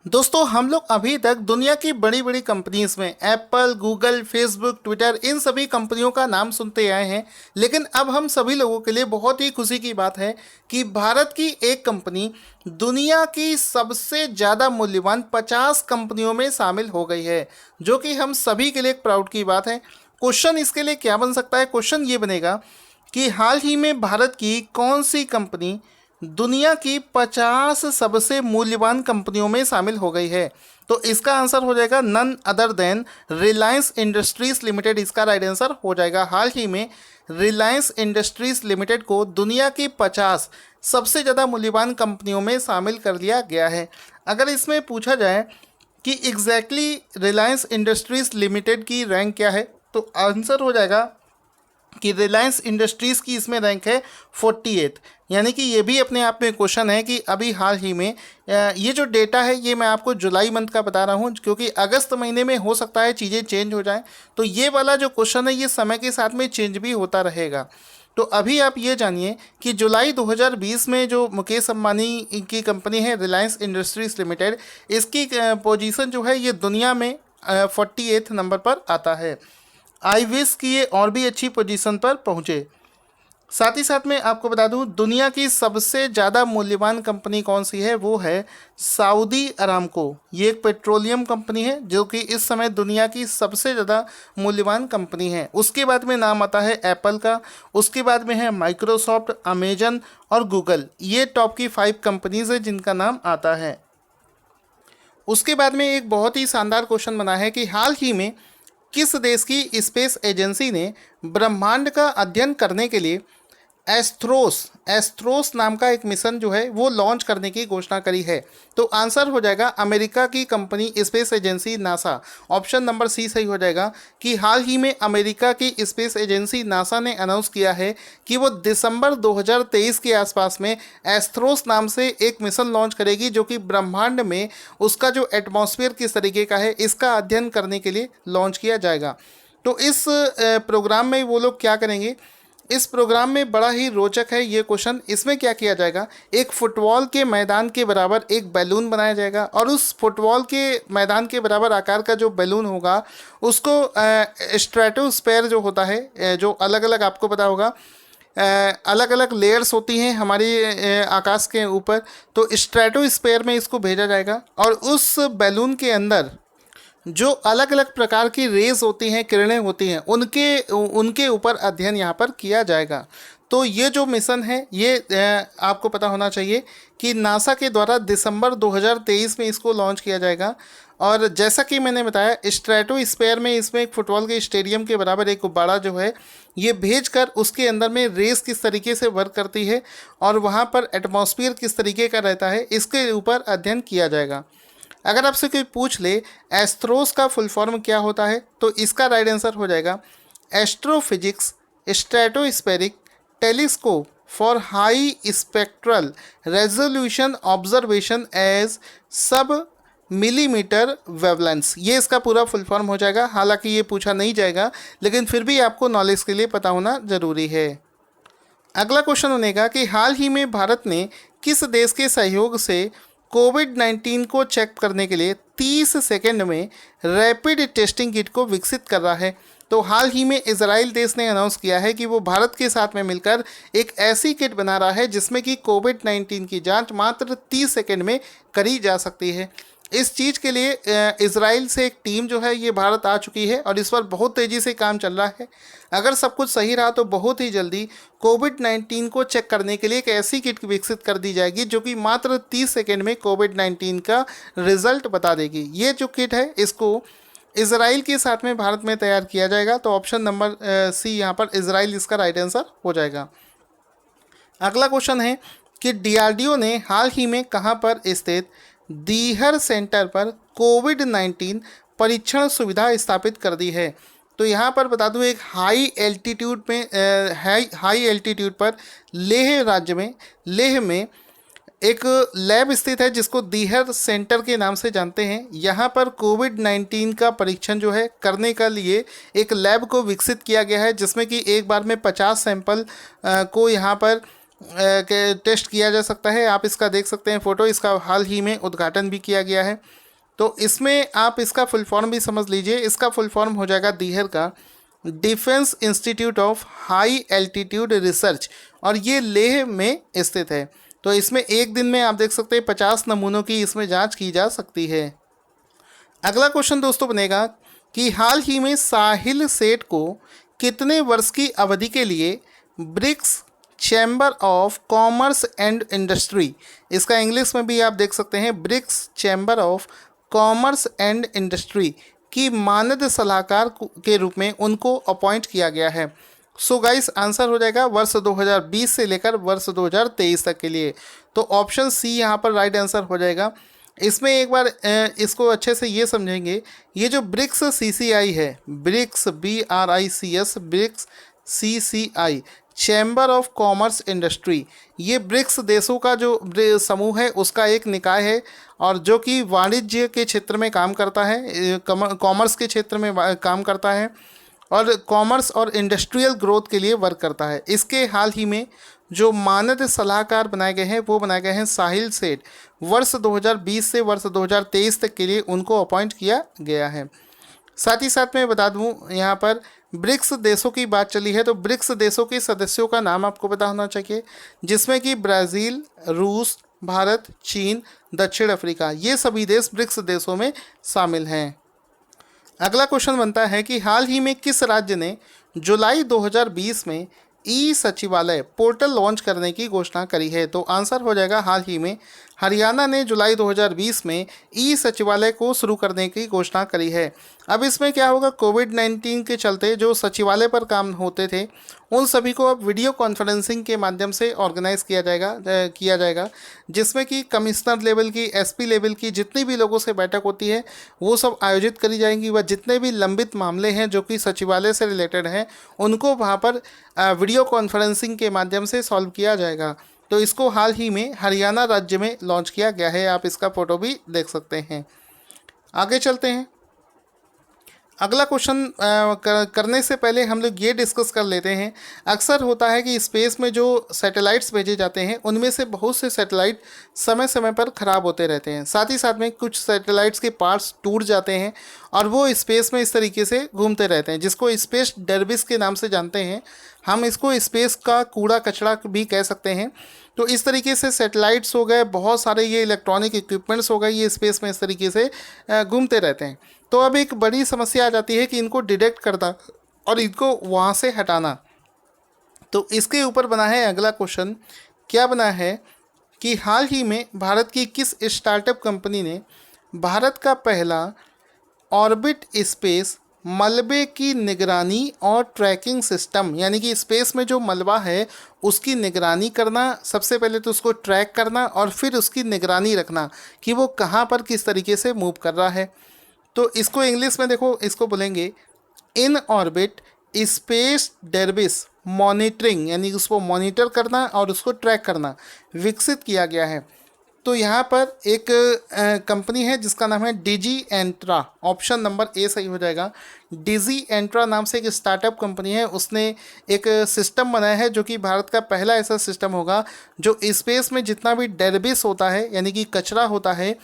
दोस्तों हम लोग अभी तक दुनिया की बड़ी बड़ी कंपनीज में एप्पल, गूगल, फेसबुक, ट्विटर इन सभी कंपनियों का नाम सुनते आए हैं। लेकिन अब हम सभी लोगों के लिए बहुत ही खुशी की बात है कि भारत की एक कंपनी दुनिया की सबसे ज़्यादा मूल्यवान 50 कंपनियों में शामिल हो गई है, जो कि हम सभी के लिए एक प्राउड की बात है। क्वेश्चन इसके लिए क्या बन सकता है? क्वेश्चन ये बनेगा कि हाल ही में भारत की कौन सी कंपनी दुनिया की 50 सबसे मूल्यवान कंपनियों में शामिल हो गई है। तो इसका आंसर हो जाएगा none other than Reliance Industries Limited. इसका राइट आंसर हो जाएगा हाल ही में रिलायंस इंडस्ट्रीज लिमिटेड को दुनिया की 50 सबसे ज़्यादा मूल्यवान कंपनियों में शामिल कर लिया गया है। अगर इसमें पूछा जाए कि एग्जैक्टली रिलायंस इंडस्ट्रीज लिमिटेड की रैंक क्या है, तो आंसर हो जाएगा कि रिलायंस इंडस्ट्रीज़ की इसमें रैंक है 48। यानी कि ये भी अपने आप में क्वेश्चन है कि अभी हाल ही में ये जो डेटा है ये मैं आपको जुलाई मंथ का बता रहा हूँ, क्योंकि अगस्त महीने में हो सकता है चीज़ें चेंज हो जाएं। तो ये वाला जो क्वेश्चन है ये समय के साथ में चेंज भी होता रहेगा। तो अभी आप ये जानिए कि जुलाई 2020 में जो मुकेश अंबानी की कंपनी है रिलायंस इंडस्ट्रीज लिमिटेड, इसकी पोजीशन जो है ये दुनिया में 48 नंबर पर आता है। आई विश कि ये और भी अच्छी पोजीशन पर पहुँचे। साथ ही साथ में आपको बता दूं दुनिया की सबसे ज़्यादा मूल्यवान कंपनी कौन सी है, वो है सऊदी अरामको। ये एक पेट्रोलियम कंपनी है जो कि इस समय दुनिया की सबसे ज़्यादा मूल्यवान कंपनी है। उसके बाद में नाम आता है एप्पल का, उसके बाद में है माइक्रोसॉफ्ट, अमेजन और गूगल। ये टॉप की 5 कंपनीज़ है जिनका नाम आता है। उसके बाद में एक बहुत ही शानदार क्वेश्चन बना है कि हाल ही में किस देश की स्पेस एजेंसी ने ब्रह्मांड का अध्ययन करने के लिए एस्ट्रोस एस्ट्रोस नाम का एक मिशन जो है वो लॉन्च करने की घोषणा करी है। तो आंसर हो जाएगा अमेरिका की company space agency NASA. Option number C सही हो जाएगा कि हाल ही में अमेरिका की स्पेस एजेंसी नासा ने अनाउंस किया है कि वो दिसंबर 2023 के आसपास में एस्ट्रोस नाम से एक मिशन लॉन्च करेगी, जो कि ब्रह्मांड में उसका जो एटमॉस्फेयर किस तरीके का है इसका अध्ययन करने के लिए लॉन्च किया जाएगा। तो इस प्रोग्राम में वो लोग क्या करेंगे, इस प्रोग्राम में बड़ा ही रोचक है ये क्वेश्चन। इसमें क्या किया जाएगा, एक फुटबॉल के मैदान के बराबर एक बैलून बनाया जाएगा और उस फुटबॉल के मैदान के बराबर आकार का जो बैलून होगा उसको स्ट्रेटोस्फेयर जो होता है, जो अलग अलग आपको पता होगा अलग अलग लेयर्स होती हैं हमारी आकाश के ऊपर, तो स्ट्रेटोस्फेयर में इसको भेजा जाएगा और उस बैलून के अंदर जो अलग अलग प्रकार की रेज होती हैं, किरणें होती हैं, उनके उनके ऊपर अध्ययन यहाँ पर किया जाएगा। तो ये जो मिशन है ये आपको पता होना चाहिए कि नासा के द्वारा दिसंबर 2023 में इसको लॉन्च किया जाएगा। और जैसा कि मैंने बताया स्ट्रेटोस्फेयर में इसमें एक फुटबॉल के स्टेडियम के बराबर एक गुब्बारा जो है ये भेजकर उसके अंदर में रेस किस तरीके से वर्क करती है और वहाँ पर एटमॉस्फेयर किस तरीके का रहता है इसके ऊपर अध्ययन किया जाएगा। अगर आपसे कोई पूछ ले एस्ट्रोस का फुल फॉर्म क्या होता है, तो इसका राइट आंसर हो जाएगा astrophysics stratospheric telescope for high spectral resolution observation as sub millimetre wavelengths. ये इसका पूरा फुल फॉर्म हो जाएगा। हालांकि ये पूछा नहीं जाएगा लेकिन फिर भी आपको नॉलेज के लिए पता होना ज़रूरी है। अगला क्वेश्चन बनेगा कि हाल ही में भारत ने किस देश के सहयोग से कोविड-19 को चेक करने के लिए 30 सेकेंड में रैपिड टेस्टिंग किट को विकसित कर रहा है। तो हाल ही में इजराइल देश ने अनाउंस किया है कि वो भारत के साथ में मिलकर एक ऐसी किट बना रहा है जिसमें कि कोविड-19 की जांच मात्र 30 सेकेंड में करी जा सकती है। इस चीज़ के लिए इजराइल से एक टीम जो है ये भारत आ चुकी है और इस पर बहुत तेज़ी से काम चल रहा है। अगर सब कुछ सही रहा तो बहुत ही जल्दी कोविड-19 को चेक करने के लिए एक ऐसी किट विकसित कर दी जाएगी जो कि मात्र 30 सेकेंड में कोविड-19 का रिजल्ट बता देगी। ये जो किट है इसको इजराइल के साथ में भारत में तैयार किया जाएगा। तो ऑप्शन नंबर सी यहाँ पर इजराइल इसका राइट आंसर हो जाएगा। अगला क्वेश्चन है कि डीआरडीओ ने हाल ही में कहाँ पर स्थित दीहर सेंटर पर कोविड-19 परीक्षण सुविधा स्थापित कर दी है। तो यहाँ पर बता दूँ एक हाई एल्टीट्यूड पर लेह राज्य में लेह में एक लैब स्थित है जिसको दीहर सेंटर के नाम से जानते हैं। यहाँ पर कोविड-19 का परीक्षण जो है करने के लिए एक लैब को विकसित किया गया है जिसमें कि एक बार में 50 सैंपल को यहाँ पर के टेस्ट किया जा सकता है। आप इसका देख सकते हैं फ़ोटो, इसका हाल ही में उद्घाटन भी किया गया है। तो इसमें आप इसका फुल फॉर्म भी समझ लीजिए। इसका फुल फॉर्म हो जाएगा दीहर का defence institute of high altitude research, और ये लेह में स्थित है। तो इसमें एक दिन में आप देख सकते हैं 50 नमूनों की इसमें जांच की जा सकती है। अगला क्वेश्चन दोस्तों बनेगा कि हाल ही में साहिल सेठ को कितने वर्ष की अवधि के लिए BRICS chamber of commerce and industry, इसका इंग्लिश में भी आप देख सकते हैं BRICS chamber of commerce and industry की मानद सलाहकार के रूप में उनको अपॉइंट किया गया है। सो गाइस आंसर हो जाएगा वर्ष 2020 से लेकर वर्ष 2023 तक के लिए। तो ऑप्शन सी यहाँ पर राइट आंसर हो जाएगा। इसमें एक बार इसको अच्छे से ये समझेंगे, ये जो ब्रिक्स सीसीआई है, BRICS BRICS, BRICS CCI chamber of commerce industry, ये ब्रिक्स देशों का जो समूह है उसका एक निकाय है, और जो कि वाणिज्य के क्षेत्र में काम करता है, कॉमर्स के क्षेत्र में काम करता है, और कॉमर्स और इंडस्ट्रियल ग्रोथ के लिए वर्क करता है। इसके हाल ही में जो मानद सलाहकार बनाए गए हैं वो बनाए गए हैं साहिल सेठ। वर्ष 2020 से वर्ष 2023 तक के लिए उनको अपॉइंट किया गया है। साथ ही साथ मैं बता दूं, यहाँ पर ब्रिक्स देशों की बात चली है, तो ब्रिक्स देशों के सदस्यों का नाम आपको पता होना चाहिए, जिसमें कि ब्राज़ील, रूस, भारत, चीन, दक्षिण अफ्रीका, ये सभी देश ब्रिक्स देशों में शामिल हैं। अगला क्वेश्चन बनता है कि हाल ही में किस राज्य ने जुलाई 2020 में ई सचिवालय पोर्टल लॉन्च करने की घोषणा करी है? तो आंसर हो जाएगा हाल ही में हरियाणा ने जुलाई 2020 में ई सचिवालय को शुरू करने की घोषणा करी है। अब इसमें क्या होगा, कोविड-19 के चलते जो सचिवालय पर काम होते थे उन सभी को अब वीडियो कॉन्फ्रेंसिंग के माध्यम से ऑर्गेनाइज किया जाएगा, जिसमें कि कमिश्नर लेवल की, SP लेवल की जितनी भी लोगों से बैठक होती है वो सब आयोजित करी जाएंगी, व जितने भी लंबित मामले हैं जो कि सचिवालय से रिलेटेड हैं उनको वहाँ पर वीडियो कॉन्फ्रेंसिंग के माध्यम से सॉल्व किया जाएगा। तो इसको हाल ही में हरियाणा राज्य में लॉन्च किया गया है, आप इसका फ़ोटो भी देख सकते हैं। आगे चलते हैं। अगला क्वेश्चन करने से पहले हम लोग ये डिस्कस कर लेते हैं, अक्सर होता है कि स्पेस में जो सैटेलाइट्स भेजे जाते हैं उनमें से बहुत से सैटेलाइट समय समय पर ख़राब होते रहते हैं। साथ ही साथ में कुछ सैटेलाइट्स के पार्ट्स टूट जाते हैं और वो स्पेस में इस तरीके से घूमते रहते हैं, जिसको स्पेस डर्बिस के नाम से जानते हैं। हम इसको स्पेस का कूड़ा कचरा भी कह सकते हैं। तो इस तरीके से सैटेलाइट्स हो गए, बहुत सारे ये इलेक्ट्रॉनिक इक्विपमेंट्स हो गए, ये स्पेस में इस तरीके से घूमते रहते हैं। तो अब एक बड़ी समस्या आ जाती है कि इनको डिटेक्ट करना और इनको वहाँ से हटाना। तो इसके ऊपर बना है अगला क्वेश्चन, क्या बना है कि हाल ही में भारत की किस स्टार्टअप कंपनी ने भारत का पहला ऑर्बिट स्पेस मलबे की निगरानी और ट्रैकिंग सिस्टम, यानी कि स्पेस में जो मलबा है उसकी निगरानी करना, सबसे पहले तो उसको ट्रैक करना और फिर उसकी निगरानी रखना कि वो कहाँ पर किस तरीके से मूव कर रहा है। तो इसको इंग्लिश में देखो, इसको बोलेंगे इन ऑर्बिट स्पेस डेर्बिस मॉनिटरिंग, यानी उसको मॉनिटर करना और उसको ट्रैक करना विकसित किया गया है। तो यहाँ पर एक कंपनी है जिसका नाम है डिजी एंट्रा, ऑप्शन नंबर ए सही हो जाएगा। डिजी एंट्रा नाम से एक स्टार्टअप कंपनी है, उसने एक सिस्टम बनाया है जो कि भारत का पहला ऐसा सिस्टम होगा जो स्पेस में जितना भी डेर्बिस होता है यानी कि कचरा होता है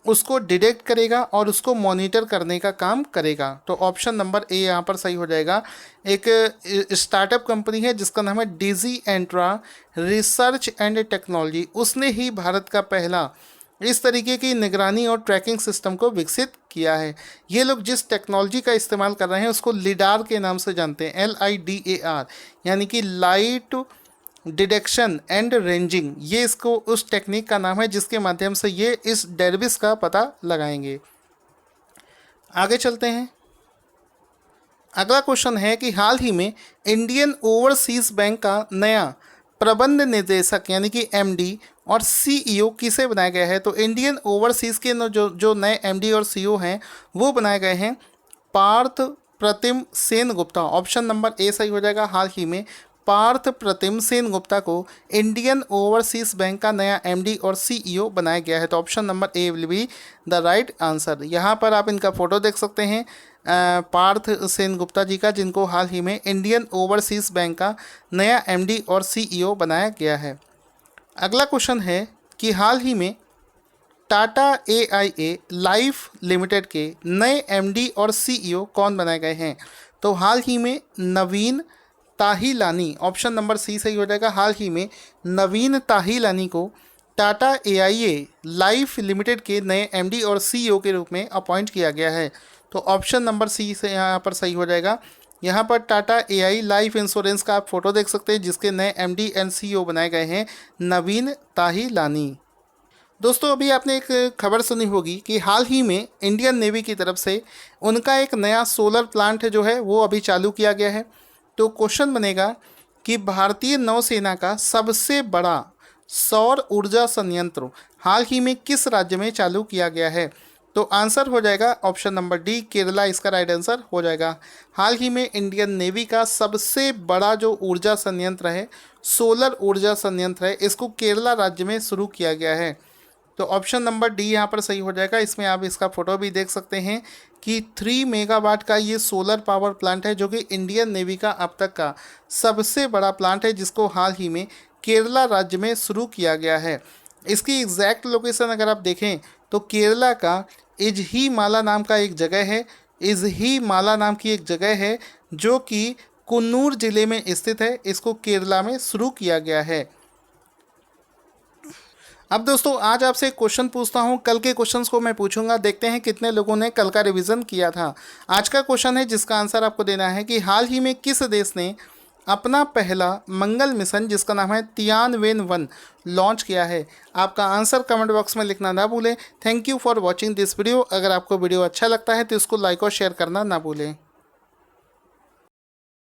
उसको डिटेक्ट करेगा और उसको मॉनिटर करने का काम करेगा। तो ऑप्शन नंबर ए यहाँ पर सही हो जाएगा। एक स्टार्टअप कंपनी है जिसका नाम है डिजी एंट्रा रिसर्च एंड टेक्नोलॉजी, उसने ही भारत का पहला इस तरीके की निगरानी और ट्रैकिंग सिस्टम को विकसित किया है। ये लोग जिस टेक्नोलॉजी का इस्तेमाल कर रहे हैं उसको लिडार के नाम से जानते हैं, LIDAR, यानी कि लाइट डिटेक्शन एंड रेंजिंग। ये इसको उस टेक्निक का नाम है जिसके माध्यम से ये इस डेर्बिस का पता लगाएंगे। आगे चलते हैं। अगला क्वेश्चन है कि हाल ही में इंडियन ओवरसीज बैंक का नया प्रबंध निदेशक यानी कि MD और CEO किसे बनाया गया है? तो इंडियन ओवरसीज के जो नए MD और CEO हैं वो बनाए गए हैं Parth Pratim Sen Gupta, option number A सही हो जाएगा। हाल ही में पार्थ प्रतिम सेन गुप्ता को इंडियन ओवरसीज बैंक का नया MD और CEO बनाया गया है। तो option number A will be the right answer. यहाँ पर आप इनका फ़ोटो देख सकते हैं पार्थ सेन गुप्ता जी का, जिनको हाल ही में इंडियन ओवरसीज बैंक का नया MD और CEO बनाया गया है। अगला क्वेश्चन है कि हाल ही में टाटा AIA लाइफ लिमिटेड के नए MD और CEO कौन बनाए गए हैं? तो हाल ही में नवीन ताहिलानी, ऑप्शन नंबर सी सही हो जाएगा। हाल ही में नवीन ताहिलानी को टाटा AIA लाइफ लिमिटेड के नए MD और CEO के रूप में अपॉइंट किया गया है। तो ऑप्शन नंबर सी से यहाँ पर सही हो जाएगा। यहाँ पर टाटा AI लाइफ इंश्योरेंस का आप फोटो देख सकते हैं, जिसके नए MD एंड CEO बनाए गए हैं नवीन ताहिलानी। दोस्तों, अभी आपने एक खबर सुनी होगी कि हाल ही में इंडियन नेवी की तरफ से उनका एक नया सोलर प्लांट जो है वो अभी चालू किया गया है। तो क्वेश्चन बनेगा कि भारतीय नौसेना का सबसे बड़ा सौर ऊर्जा संयंत्र हाल ही में किस राज्य में चालू किया गया है? तो आंसर हो जाएगा ऑप्शन नंबर डी, केरला इसका राइट आंसर हो जाएगा। हाल ही में इंडियन नेवी का सबसे बड़ा जो ऊर्जा संयंत्र है, सोलर ऊर्जा संयंत्र है, इसको केरला राज्य में शुरू किया गया है। तो ऑप्शन नंबर डी यहाँ पर सही हो जाएगा। इसमें आप इसका फोटो भी देख सकते हैं कि 3 मेगावाट का ये सोलर पावर प्लांट है, जो कि इंडियन नेवी का अब तक का सबसे बड़ा प्लांट है, जिसको हाल ही में केरला राज्य में शुरू किया गया है। इसकी एग्जैक्ट लोकेशन अगर आप देखें तो केरला का इजहीमाला नाम का एक जगह है, इजहीमाला नाम की एक जगह है जो कि कुन्नूर जिले में स्थित है। इसको केरला में शुरू किया गया है। अब दोस्तों, आज आपसे एक क्वेश्चन पूछता हूं। कल के क्वेश्चंस को मैं पूछूंगा, देखते हैं कितने लोगों ने कल का रिवीजन किया था। आज का क्वेश्चन है जिसका आंसर आपको देना है कि हाल ही में किस देश ने अपना पहला मंगल मिशन जिसका नाम है तियानवेन-1 लॉन्च किया है? आपका आंसर कमेंट बॉक्स में लिखना ना भूलें। Thank you for watching this video. अगर आपको वीडियो अच्छा लगता है तो इसको लाइक और शेयर करना ना भूलें।